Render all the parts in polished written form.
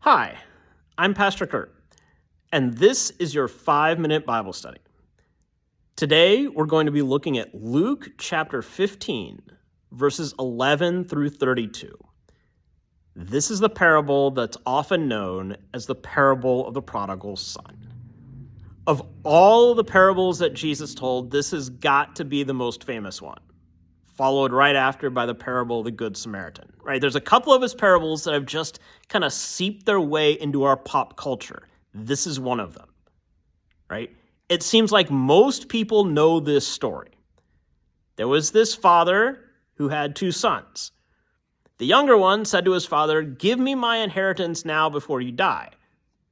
Hi, I'm Pastor Kurt, and this is your 5-minute Bible study. Today, we're going to be looking at Luke chapter 15, verses 11 through 32. This is the parable that's often known as the parable of the prodigal son. Of all the parables that Jesus told, this has got to be the most famous one, followed right after by the parable of the Good Samaritan, right? There's a couple of his parables that have just kind of seeped their way into our pop culture. This is one of them, right? It seems like most people know this story. There was this father who had 2 sons. The younger one said to his father, "Give me my inheritance now before you die."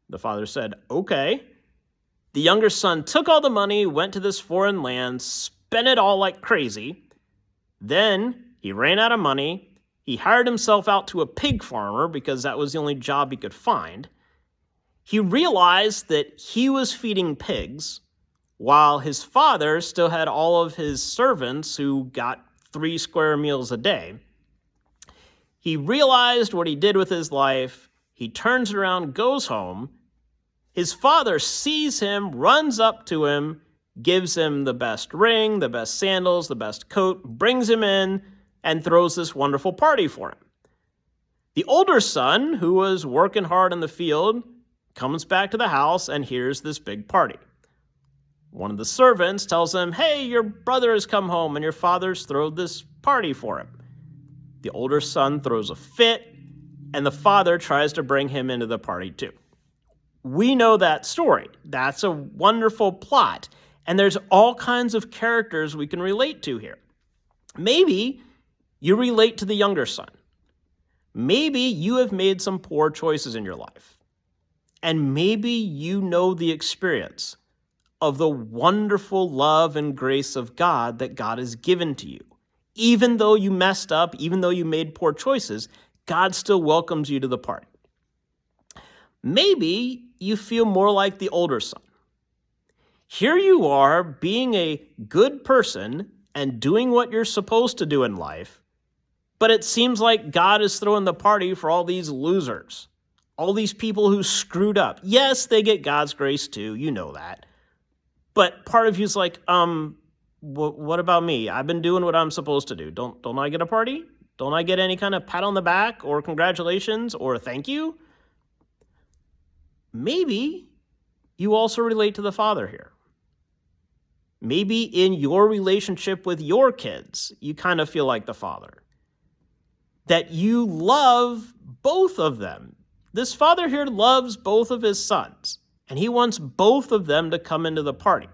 The father said, "Okay." The younger son took all the money, went to this foreign land, spent it all like crazy. Then he ran out of money. He hired himself out to a pig farmer because that was the only job he could find. He realized that he was feeding pigs while his father still had all of his servants who got 3 square meals a day. He realized what he did with his life. He turns around, goes home. His father sees him, runs up to him, gives him the best ring, the best sandals, the best coat, brings him in, and throws this wonderful party for him. The older son, who was working hard in the field, comes back to the house and hears this big party. One of the servants tells him, "Hey, your brother has come home and your father's thrown this party for him." The older son throws a fit, and the father tries to bring him into the party too. We know that story. That's a wonderful plot. And there's all kinds of characters we can relate to here. Maybe you relate to the younger son. Maybe you have made some poor choices in your life. And maybe you know the experience of the wonderful love and grace of God that God has given to you. Even though you messed up, even though you made poor choices, God still welcomes you to the party. Maybe you feel more like the older son. Here you are being a good person and doing what you're supposed to do in life, but it seems like God is throwing the party for all these losers, all these people who screwed up. Yes, they get God's grace too, you know that. But part of you's like, what about me? I've been doing what I'm supposed to do. Don't I get a party? Don't I get any kind of pat on the back or congratulations or thank you? Maybe you also relate to the father here. Maybe in your relationship with your kids, you kind of feel like the father. That you love both of them. This father here loves both of his sons, and he wants both of them to come into the party.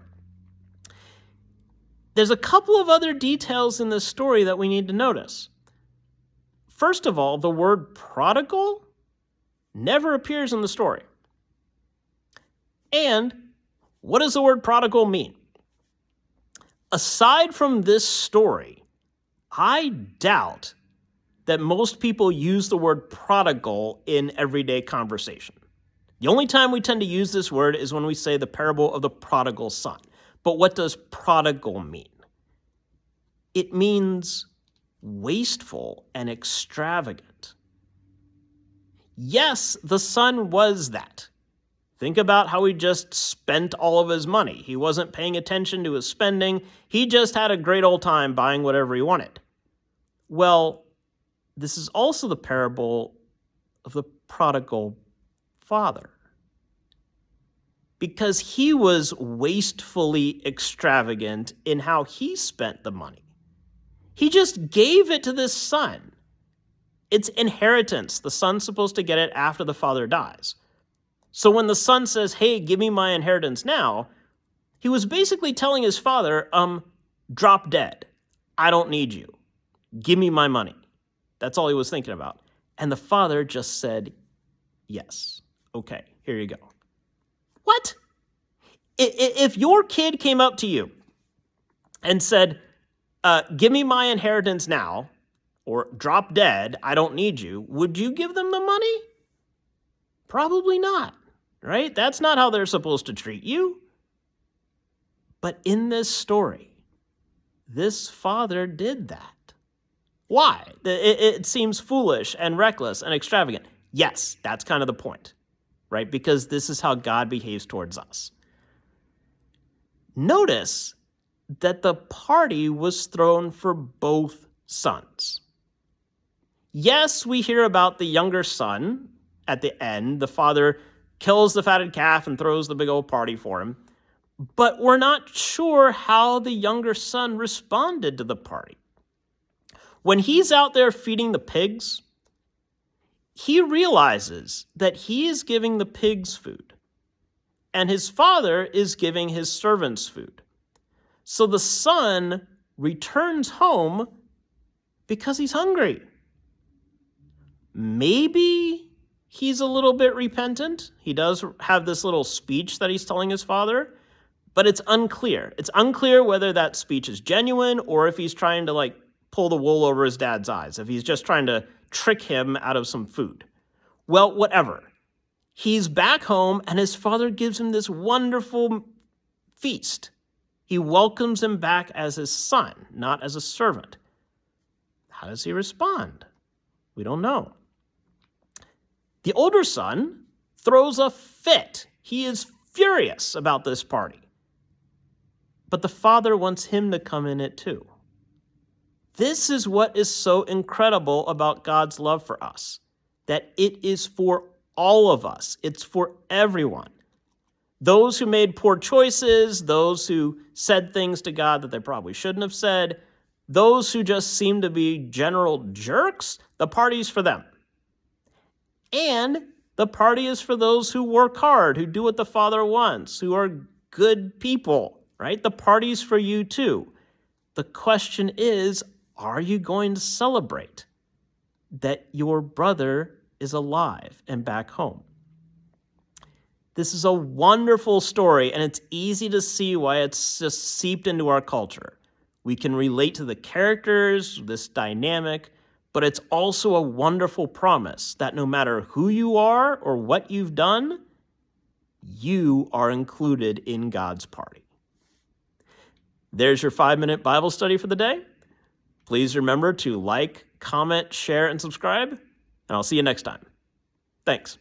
There's a couple of other details in this story that we need to notice. First of all, the word prodigal never appears in the story. And what does the word prodigal mean? Aside from this story, I doubt that most people use the word prodigal in everyday conversation. The only time we tend to use this word is when we say the parable of the prodigal son. But what does prodigal mean? It means wasteful and extravagant. Yes, the son was that. Think about how he just spent all of his money. He wasn't paying attention to his spending. He just had a great old time buying whatever he wanted. Well, this is also the parable of the prodigal father. Because he was wastefully extravagant in how he spent the money. He just gave it to this son. It's inheritance. The son's supposed to get it after the father dies. So when the son says, "Hey, give me my inheritance now," he was basically telling his father, drop dead. I don't need you. Give me my money. That's all he was thinking about. And the father just said, "Yes. Okay, here you go." What? If your kid came up to you and said, "Give me my inheritance now," or "drop dead, I don't need you," would you give them the money? Probably not, right? That's not how they're supposed to treat you. But in this story, this father did that. Why? It seems foolish and reckless and extravagant. Yes, that's kind of the point, right? Because this is how God behaves towards us. Notice that the party was thrown for both sons. Yes, we hear about the younger son at the end. The father kills the fatted calf and throws the big old party for him. But we're not sure how the younger son responded to the party. When he's out there feeding the pigs, he realizes that he is giving the pigs food, and his father is giving his servants food. So the son returns home because he's hungry. Maybe he's a little bit repentant. He does have this little speech that he's telling his father, but it's unclear. It's unclear whether that speech is genuine or if he's trying to pull the wool over his dad's eyes, if he's just trying to trick him out of some food. Well, whatever. He's back home and his father gives him this wonderful feast. He welcomes him back as his son, not as a servant. How does he respond? We don't know. The older son throws a fit. He is furious about this party. But the father wants him to come in it too. This is what is so incredible about God's love for us, that it is for all of us. It's for everyone. Those who made poor choices, those who said things to God that they probably shouldn't have said, those who just seem to be general jerks, the party's for them. And the party is for those who work hard, who do what the Father wants, who are good people, right? The party's for you too. The question is, are you going to celebrate that your brother is alive and back home? This is a wonderful story, and it's easy to see why it's just seeped into our culture. We can relate to the characters, this dynamic, but it's also a wonderful promise that no matter who you are or what you've done, you are included in God's party. There's your 5-minute Bible study for the day. Please remember to like, comment, share, and subscribe, and I'll see you next time. Thanks.